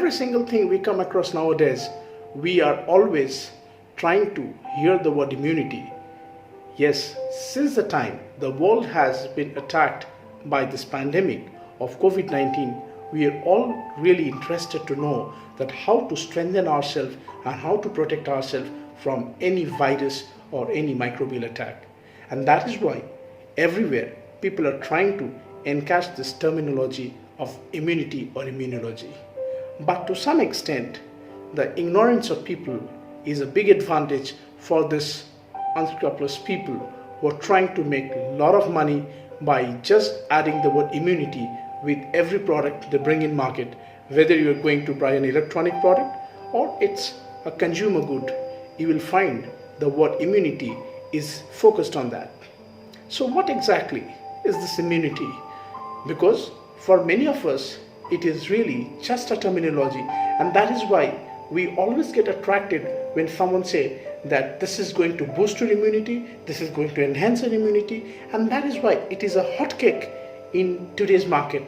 every single thing we come across nowadays, we are always trying to hear the word immunity. Yes, since the time the world has been attacked by this pandemic of COVID-19, we are all really interested to know that how to strengthen ourselves and how to protect ourselves from any virus or any microbial attack. And that is why everywhere people are trying to encash this terminology of immunity or immunology. But to some extent, the ignorance of people is a big advantage for this unscrupulous people who are trying to make a lot of money by just adding the word immunity with every product they bring in market, whether you are going to buy an electronic product or it's a consumer good. You will find the word immunity is focused on that. So what exactly is this immunity? Because for many of us, it is really just a terminology, and that is why we always get attracted when someone say that this is going to boost your immunity, this is going to enhance your immunity, and that is why it is a hot cake in today's market.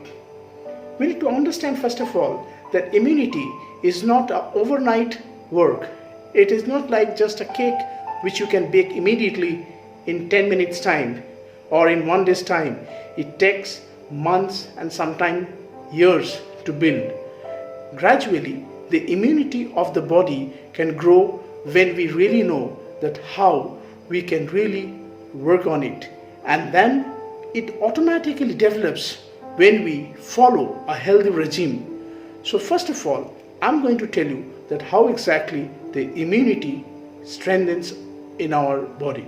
We need to understand first of all that immunity is not an overnight work. It is not like just a cake which you can bake immediately in 10 minutes time or in 1 day's time. It takes months and sometimes years to build. Gradually, the immunity of the body can grow when we really know that how we can really work on it. And then it automatically develops when we follow a healthy regime. So first of all, I'm going to tell you that how exactly the immunity strengthens in our body.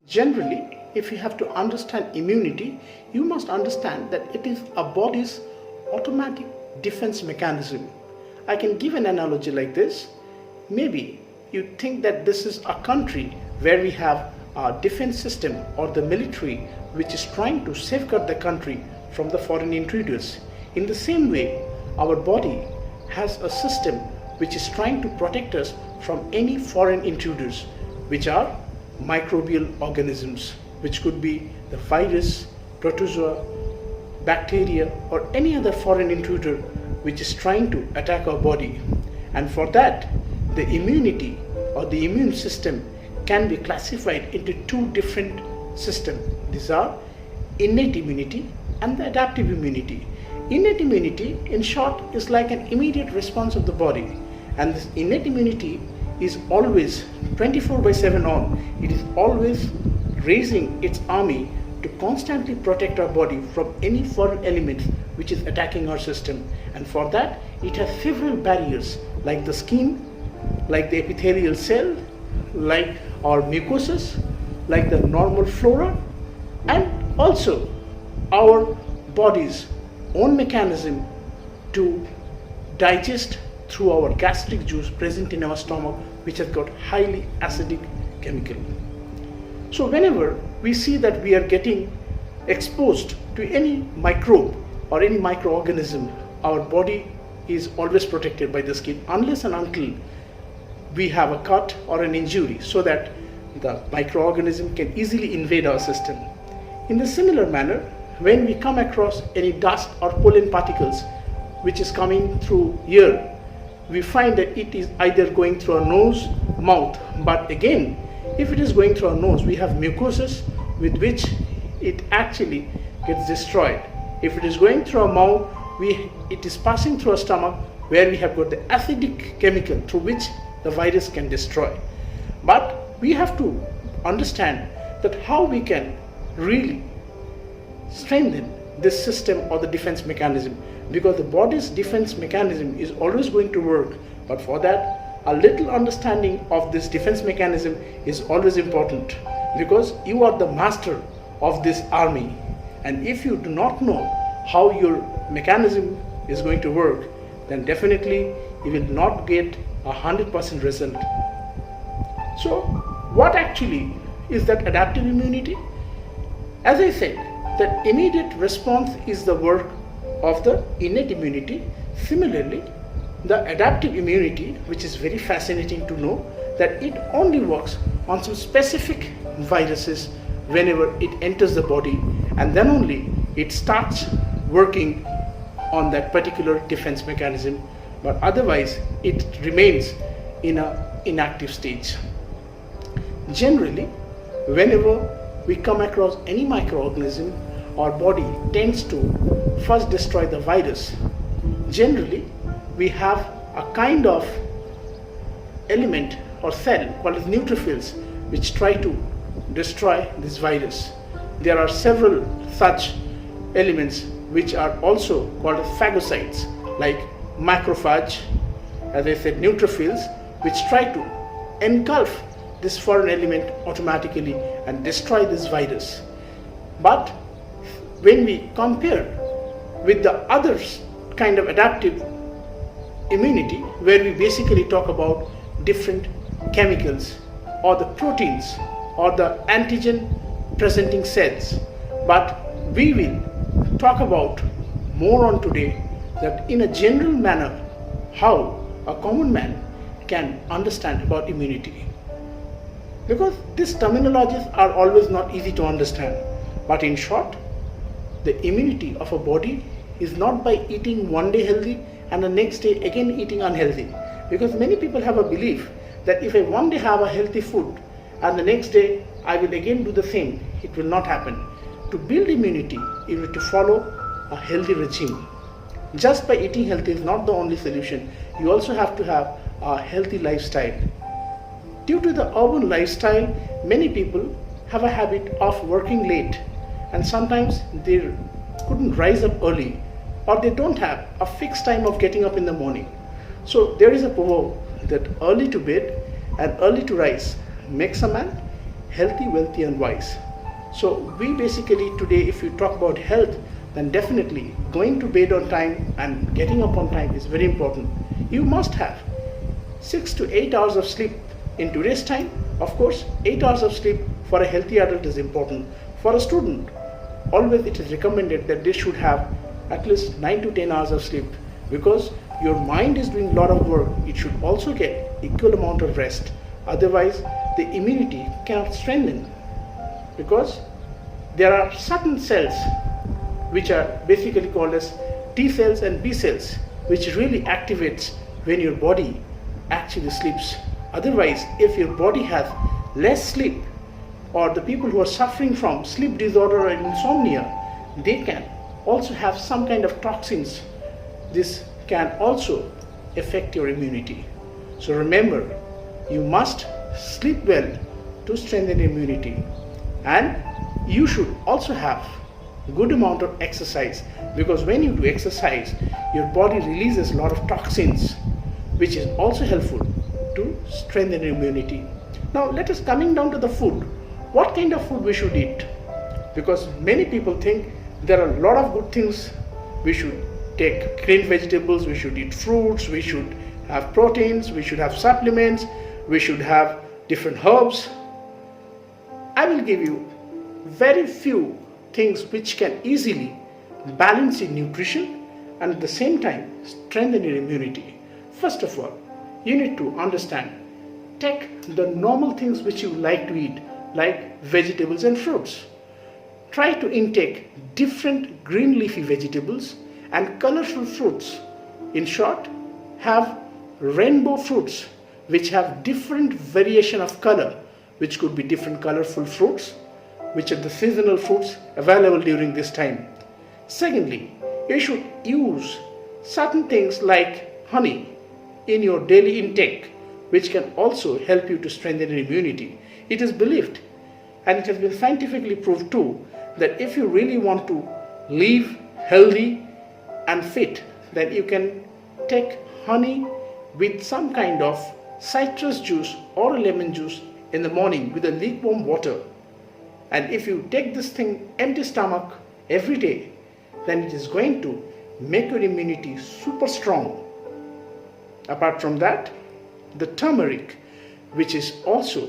Generally, if you have to understand immunity, you must understand that it is a body's automatic defense mechanism. I can give an analogy like this. Maybe you think that this is a country where we have a defense system or the military which is trying to safeguard the country from the foreign intruders. In the same way, our body has a system which is trying to protect us from any foreign intruders, which are microbial organisms, which could be the virus, protozoa, bacteria, or any other foreign intruder which is trying to attack our body. And for that, the immunity or the immune system can be classified into two different systems. These are innate immunity and the adaptive immunity. Innate immunity, in short, is like an immediate response of the body, and this innate immunity is always 24/7 on. It is always raising its army to constantly protect our body from any foreign element which is attacking our system. And for that, it has several barriers like the skin, like the epithelial cell, like our mucosas, like the normal flora, and also our body's own mechanism to digest through our gastric juice present in our stomach, which has got highly acidic chemical. So whenever we see that we are getting exposed to any microbe or any microorganism, our body is always protected by the skin unless and until we have a cut or an injury, so that the microorganism can easily invade our system. In the similar manner, when we come across any dust or pollen particles which is coming through air, we find that it is either going through our nose, mouth, but again, if it is going through our nose, we have mucosas with which it actually gets destroyed. If it is going through our mouth, it is passing through our stomach, where we have got the acidic chemical through which the virus can destroy. But we have to understand that how we can really strengthen this system or the defense mechanism, because the body's defense mechanism is always going to work, but for that a little understanding of this defense mechanism is always important, because you are the master of this army, and if you do not know how your mechanism is going to work, then definitely you will not get 100% result. So what actually is that adaptive immunity? As I said, that immediate response is the work of the innate immunity. Similarly, the adaptive immunity, which is very fascinating to know, that it only works on some specific viruses whenever it enters the body, and then only it starts working on that particular defense mechanism, but otherwise it remains in an inactive stage. Generally, whenever we come across any microorganism, our body tends to first destroy the virus. Generally, we have a kind of element or cell called as neutrophils which try to destroy this virus. There are several such elements which are also called as phagocytes, like macrophage, as I said, neutrophils, which try to engulf this foreign element automatically and destroy this virus. But when we compare with the other kind of adaptive immunity, where we basically talk about different chemicals or the proteins or the antigen presenting cells, but we will talk about more on today that in a general manner how a common man can understand about immunity. Because these terminologies are always not easy to understand, but in short, the immunity of a body is not by eating one day healthy and the next day again eating unhealthy. Because many people have a belief that if I one day have a healthy food and the next day I will again do the same, it will not happen. To build immunity, you need to follow a healthy regime. Just by eating healthy is not the only solution. You also have to have a healthy lifestyle. Due to the urban lifestyle, many people have a habit of working late, and sometimes they couldn't rise up early, or they don't have a fixed time of getting up in the morning. So there is a proverb that early to bed and early to rise makes a man healthy, wealthy and wise. So we basically today, if you talk about health, then definitely going to bed on time and getting up on time is very important. You must have 6 to 8 hours of sleep in today's time. Of course, 8 hours of sleep for a healthy adult is important. For a student, always it is recommended that they should have at least 9 to 10 hours of sleep, because your mind is doing a lot of work. It should also get equal amount of rest. Otherwise, the immunity cannot strengthen, because there are certain cells which are basically called as T cells and B cells, which really activates when your body actually sleeps. Otherwise, if your body has less sleep, or the people who are suffering from sleep disorder or insomnia, they can also have some kind of toxins. This can also affect your immunity. So remember, you must sleep well to strengthen immunity, and you should also have good amount of exercise, because when you do exercise, your body releases a lot of toxins, which is also helpful to strengthen immunity. Now let us coming down to the food. What kind of food we should eat? Because many people think there are a lot of good things. We should take green vegetables, we should eat fruits, we should have proteins, we should have supplements, we should have different herbs. I will give you very few things which can easily balance your nutrition and at the same time strengthen your immunity. First of all, you need to understand, take the normal things which you like to eat, like vegetables and fruits. Try to intake different green leafy vegetables and colorful fruits. In short, have rainbow fruits which have different variation of color, which could be different colorful fruits, which are the seasonal fruits available during this time. Secondly, you should use certain things like honey in your daily intake, which can also help you to strengthen your immunity. It is believed, and it has been scientifically proved too, that if you really want to live healthy and fit, then you can take honey with some kind of citrus juice or a lemon juice in the morning with a lukewarm water. And if you take this thing empty stomach every day, then it is going to make your immunity super strong. Apart from that, the turmeric, which is also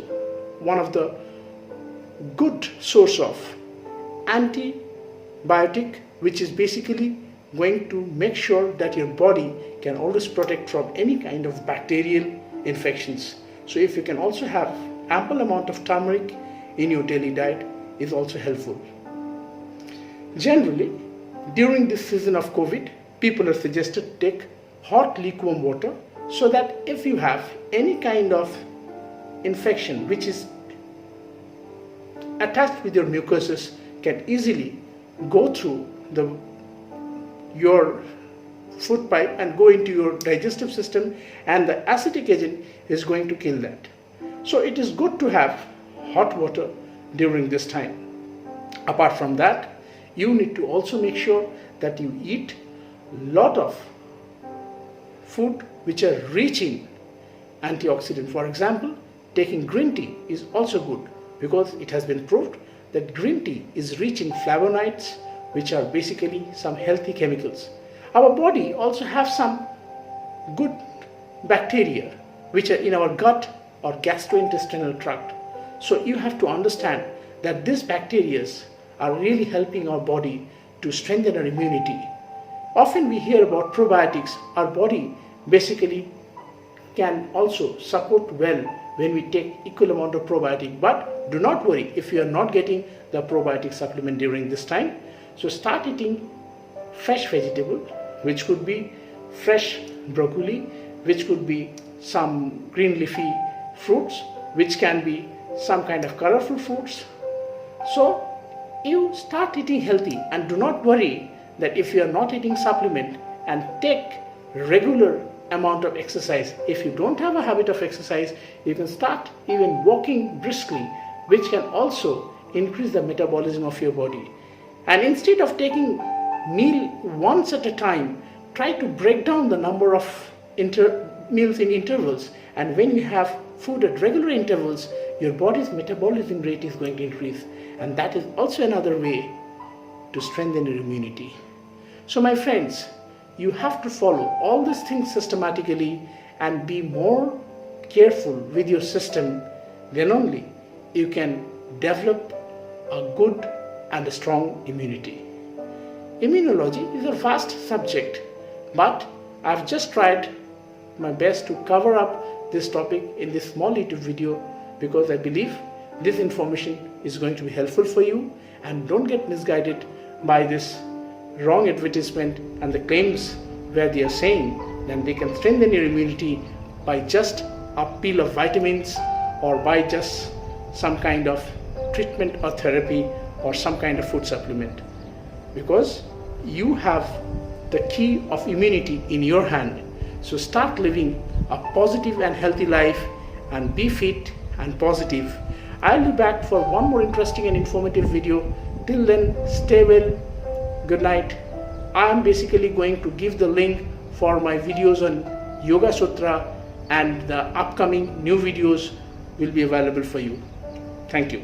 one of the good source of antibiotic, which is basically going to make sure that your body can always protect from any kind of bacterial infections. So if you can also have ample amount of turmeric in your daily diet, is also helpful. Generally, during this season of COVID, people are suggested to take hot lukewarm water, so that if you have any kind of infection which is attached with your mucouses, can easily go through your food pipe and go into your digestive system, and the acetic agent is going to kill that. So it is good to have hot water during this time. Apart from that, you need to also make sure that you eat lot of food which are rich in antioxidant. For example, taking green tea is also good, because it has been proved that green tea is rich in flavonoids, which are basically some healthy chemicals. Our body also has some good bacteria which are in our gut or gastrointestinal tract. So you have to understand that these bacteria are really helping our body to strengthen our immunity. Often we hear about probiotics. Our body basically can also support well when we take equal amount of probiotic, but do not worry if you are not getting the probiotic supplement during this time. So start eating fresh vegetable, which could be fresh broccoli, which could be some green leafy fruits, which can be some kind of colorful fruits. So you start eating healthy, and do not worry that if you are not eating supplement, and take regular amount of exercise. If you don't have a habit of exercise, you can start even walking briskly, which can also increase the metabolism of your body. And instead of taking meal once at a time, try to break down the number of meals in intervals. And when you have food at regular intervals, your body's metabolism rate is going to increase. And that is also another way to strengthen your immunity. So my friends, you have to follow all these things systematically and be more careful with your system. Then only you can develop a good and a strong immunity. Immunology is a vast subject, but I've just tried my best to cover up this topic in this small YouTube video, because I believe this information is going to be helpful for you. And don't get misguided by this wrong advertisement and the claims where they are saying that they can strengthen your immunity by just a pill of vitamins, or by just some kind of treatment or therapy, or some kind of food supplement. Because you have the key of immunity in your hand. So start living a positive and healthy life, and be fit and positive. I'll be back for one more interesting and informative video. Till then, stay well. Good night. I am basically going to give the link for my videos on Yogasutra, and the upcoming new videos will be available for you. Thank you.